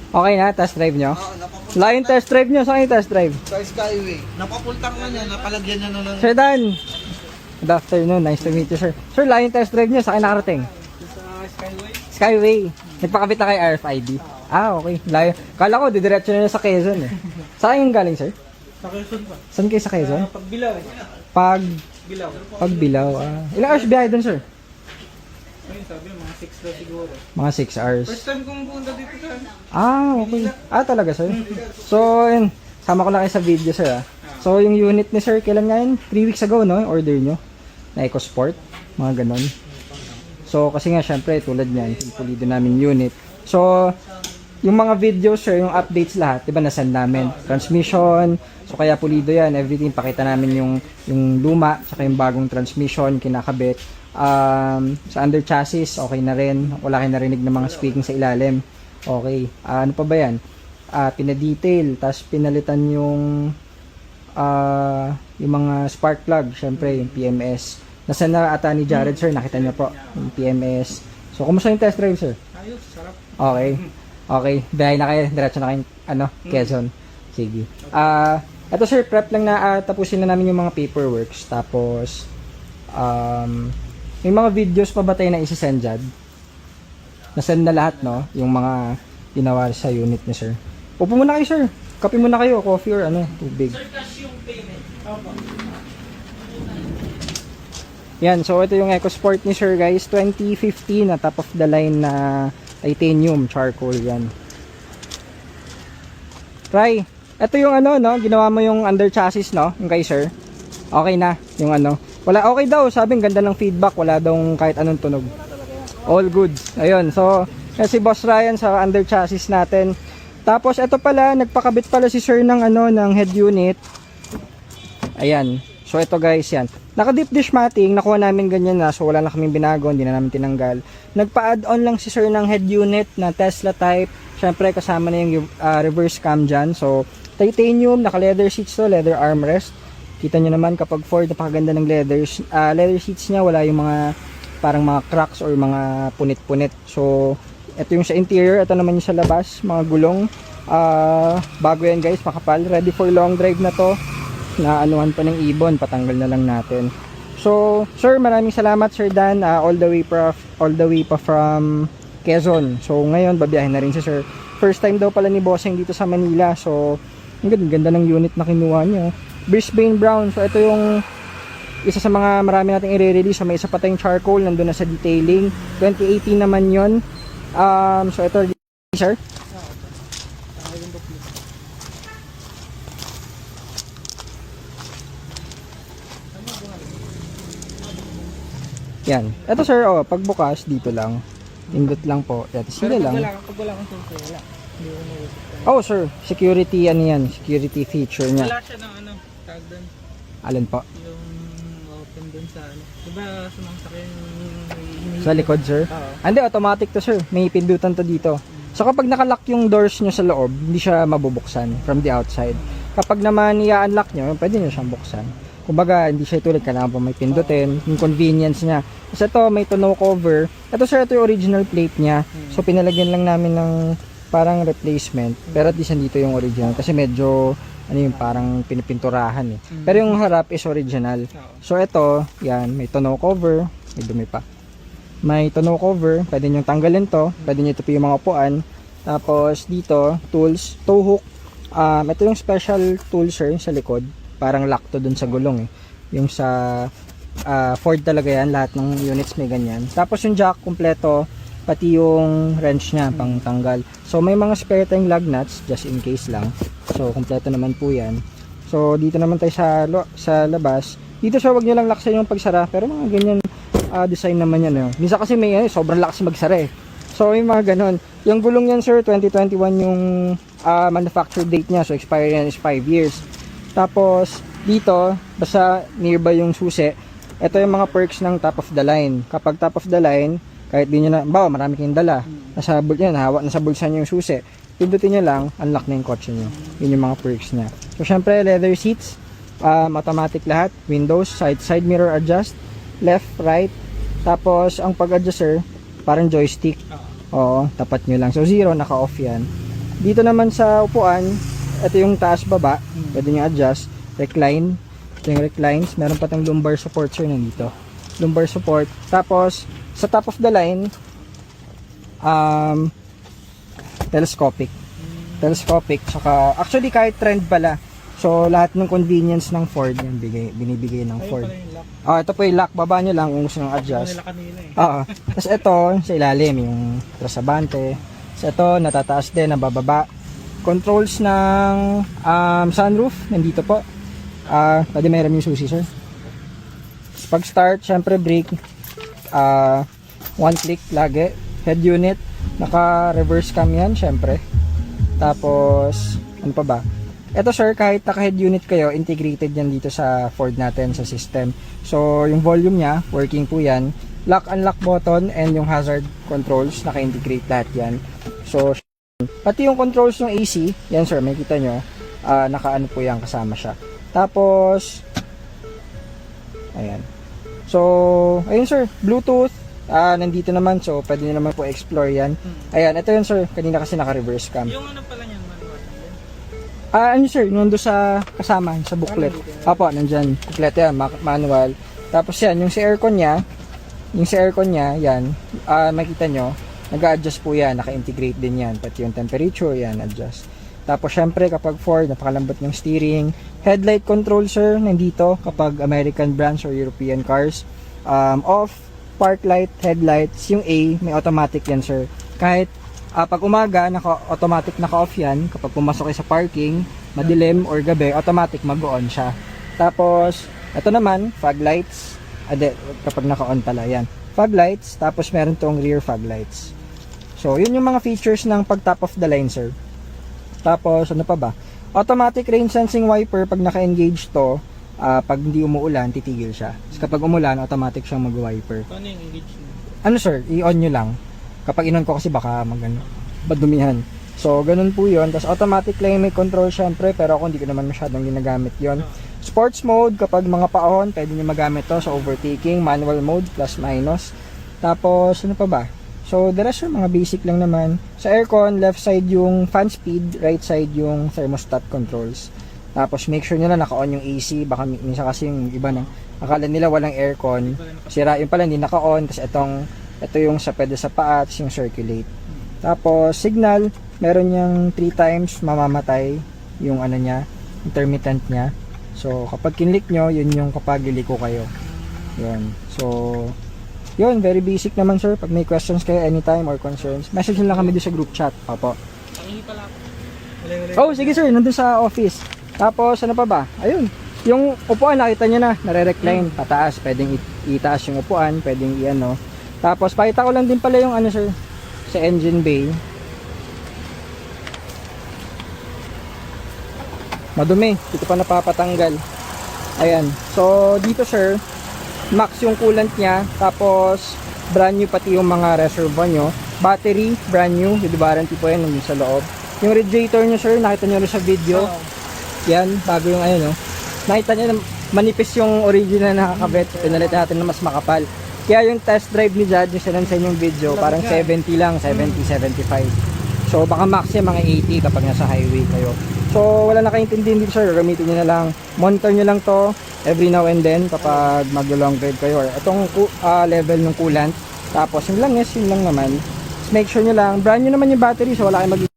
Okay na, test drive nyo? Oo, napapultang Layo yung test drive nyo, saan yung test drive? sa Skyway. Napapultang na niya, napalagyan niya na lang. Sir Dan! Good afternoon, nice to meet you sir. Sir, layo yung test drive nyo, saan nakarating? Sa Skyway? Skyway. Nagpakabit na kay RFID. Ah, okay. Layo. Kala ko, didiretso na sa Quezon eh. Saan yung galing sir? Sa Quezon pa. Saan kayo sa Quezon? Pagbilaw. Pagbilaw. Bilaw. Ah. Ilang hours biyahe dun sir? Ayun sabi, mga 6 daw siguro. Mga 6 hours. First time kong punta dito sa Ah, okay. Ah, talaga sir? So, yun. Sama ko na kayo sa video sir ah. So, yung unit ni sir, kailan nga yun? 3 weeks ago, no? Order nyo. Na EcoSport. Mga ganon. So, kasi nga, syempre, tulad niyan, pulido namin unit. So, yung mga videos sir, yung updates lahat, diba, nasend namin. Transmission, so kaya pulido yan, everything. Pakita namin yung luma, saka yung bagong transmission, kinakabit. Sa under chassis, okay na rin. Wala kayo narinig ng mga squeaking sa ilalim. Okay. Ano pa ba yan? Pinadetail, tapos pinalitan yung mga spark plug, syempre yung PMS. Nasa na ata ni Jared sir, nakita niyo po yung PMS. So, kumusta yung test drive sir? ayos, sarap. Okay. Okay. Biyahe na kayo, diretso na kayo, Quezon. Sige. Ito sir, prep lang na tapusin na namin yung mga paperworks. Tapos, may mga videos pa ba tayo na isi-send dyan? Nasend na lahat, no? Yung mga ginawa sa unit ni sir. Upo muna kayo sir. Kape muna kayo, coffee or tubig. Sir, cash yung payment. Opo. Yan, so ito yung EcoSport ni sir guys, 2015 na top of the line na titanium charcoal yan. Try. Ito yung ginawa mo yung under chassis, no? Yung kay sir. Okay na, yung Wala, okay daw, sabi, ganda ng feedback, wala daw kahit anong tunog. All good. Ayun, so, si Boss Ryan sa under chassis natin. Tapos, ito pala, nagpakabit pala si sir ng ng head unit. Ayan. So, ito guys, yan. Naka-deep dish matting, nakuha namin ganyan na, so wala na kaming binago, hindi na namin tinanggal. Nagpa-add-on lang si sir ng head unit na Tesla type. Syempre, kasama na yung reverse cam dyan. So, titanium, naka-leather seats to, leather armrest. Kita nyo naman kapag Ford, napakaganda ng leather seats niya, wala yung mga parang mga cracks or mga punit-punit. So, ito yung sa interior, ito naman yung sa labas, mga gulong. Bago yan guys, makapal. Ready for long drive na to. Naanuhan pa ng ibon, patanggal na lang natin. So, sir, maraming salamat Sir Dan, all the way pa from Quezon. So, ngayon babiyahin na rin si sir. First time daw pala ni Bossing dito sa Manila. So, ang ganda ng unit na kinuha niyo. Brisbane Brown. So, ito yung isa sa mga marami nating i-release. So, may isa pa tayong charcoal, nandun na sa detailing. 2018 naman yon. So, ito, sir. Yan. Ito sir, pagbukas dito lang. Pindot lang po. Yan, sila lang. Pag wala kang sensor, wala. Hindi ko na-usap. Oh sir, security yan. Security feature niya. Wala siya ng tag doon. Alin po? Yung open doon sa diba sa mga sakyan Sa likod sir? Oo. Hindi, automatic to sir. May pindutan to dito. So kapag nakalock yung doors nyo sa loob, hindi siya mabubuksan from the outside. Kapag naman i-unlock nyo, pwede nyo siyang buksan. Kumbaga, hindi siya tulad, kailangan pa may pindutin, yung convenience niya. Kasi ito, may tonneau cover. Ito sir, ito yung original plate niya. So, pinalagyan lang namin ng parang replacement. Pero at least dito yung original. Kasi medyo, parang pinipinturahan eh. Pero yung harap is original. So, ito, yan, may tonneau cover. May dumi pa. May tonneau cover. Pwede nyo tanggalin to. Pwede nyo ito yung mga upuan. Tapos, dito, tools, tow hook. Ito yung special tool sir, sa likod. Parang lock to dun sa gulong eh. Yung sa Ford talaga yan, lahat ng units may ganyan. Tapos yung jack kompleto, pati yung wrench niya pang tanggal. So may mga spare tayong lug nuts just in case lang. So kompleto naman po yan. So dito naman tayo sa labas. Dito siya, wag niyo lang laksan yung pagsara, pero mga ganyan design naman yan. Minsan kasi may sobrang lakas magsara eh. So yung mga ganon. Yung gulong yan sir, 2021 yung manufacture date niya. So expiry yan is 5 years. Tapos, dito, basta nearby yung susi, ito yung mga perks ng top of the line. Kapag top of the line, kahit di nyo na, marami kayong dala, nasa bulsa nyo yung susi, pindutin nyo lang, unlock na yung kotse nyo. Yun yung mga perks niya. So, syempre, leather seats, automatic lahat, windows, side mirror adjust, left, right, tapos, ang pag-adjust, sir, parang joystick. Oo, tapat nyo lang. So, 0, naka-off yan. Dito naman sa upuan, ito yung taas baba, pwede nyo adjust, recline, ito yung reclines, meron pa tayong lumbar support sir nandito. Lumbar support. Tapos, sa top of the line, telescopic. Telescopic, saka, actually kahit trend pala. So, lahat ng convenience ng Ford, yung binibigay ng Ayun Ford. pala yung lock. Ito po yung lock, baba nyo lang kung gusto nyo Ano adjust. nila kanina eh. Oo. Tapos ito, sa ilalim, yung trasabante. Tapos ito, natataas din, nabababa. Controls ng sunroof, nandito po. Pwede may ram yung susi, sir. Pag start, syempre brake. One click lagi. Head unit, naka-reverse cam yan, syempre. Tapos, ano pa ba? Ito sir, kahit naka-head unit kayo, integrated yan dito sa Ford natin, sa system. So, yung volume niya, working po yan. Lock, unlock button, and yung hazard controls, naka-integrate lahat yan. So, pati yung controls ng AC, yan sir, may kita nyo, naka-ano po yan, kasama siya. Tapos, ayan. So, ayun sir, Bluetooth, nandito naman, so pwede nyo naman po explore yan. Ayan, ito yun sir, kanina kasi naka-reverse cam. Yung ano pala niyan, manual. Ano sir, nandun sa kasama, sa booklet. Apo, nandyan, kompleto yan, manual. Tapos yan, yung sa aircon niya, yan, makita nyo, nag-adjust po yan, naka-integrate din yan, pati yung temperature, yan, adjust. Tapos syempre, kapag Ford, napakalambot ng steering. Headlight control sir, nandito, kapag American brands or European cars. Off, park light, headlights, yung A, may automatic yan sir. Kahit pag umaga, automatic naka-off yan. Kapag pumasok kayo sa parking, madilim or gabi, automatic mag-on siya. Tapos, ito naman, fog lights. Kapag naka-on pala, yan. Fog lights, tapos meron tong rear fog lights. So, yun yung mga features ng pag top of the line, sir. Tapos, ano pa ba? Automatic rain sensing wiper, pag naka-engage to, pag hindi umuulan, titigil siya. So, kapag umulan, automatic siyang mag-wiper. Paano yung engagement? Ano sir, i-on nyo lang. Kapag in-on ko kasi baka badumihan. So, ganun po yun. Tapos automatic climate control syempre, pero ako hindi ko naman masyadong ginagamit yon. Sports mode, kapag mga paahon, pwede nyo magamit to sa overtaking. Manual mode, plus minus. Tapos, ano pa ba? So, the rest mga basic lang naman. Sa aircon, left side yung fan speed, right side yung thermostat controls. Tapos, make sure nyo na naka-on yung AC. Baka minsan kasi yung iba na, akala nila walang aircon. Sira yung pala, hindi naka-on. Tapos, ito yung sa pwede sa paa, tapos yung circulate. Tapos, signal, meron niyang 3 times mamamatay yung ano niya, intermittent niya. So, kapag kinlik nyo, yun yung kapag liliko kayo. Yun. So, yun, very basic naman sir. Pag may questions kayo anytime or concerns, message nyo lang kami doon sa group chat. Opo. Pakihi pala ako. Oh, sige sir, nandun sa office. Tapos, ano pa ba? Ayun. Yung upuan, nakita nyo na, nare-recline, pataas. Pwedeng itaas yung upuan, pwedeng i-ano. Tapos, pakita ko lang din pala yung ano sir, sa engine bay. Madumi, dito pa napapatanggal. Ayan. So, dito sir, max yung coolant niya. Tapos, brand new pati yung mga reservoir nyo. Battery, brand new. With warranty po yan, nandun sa loob. Yung radiator nyo sir, nakita nyo rin sa video. Yan, bago yung ano, no. Nakita nyo, manipis yung original na nakakabit. Pinalit natin na mas makapal. Kaya yung test drive ni Jad, yung sinansan yung video, parang 70 lang, 70, 75. So, baka max yan, mga 80 kapag nasa highway kayo. So, wala na kayong intindihin dito sir, gamitin nyo na lang. Monitor nyo lang to every now and then kapag mag-long drive kayo. Or itong level ng coolant. Tapos, yun lang, yes, yun lang naman. Just make sure nyo lang, brand new naman yung battery, so wala kayong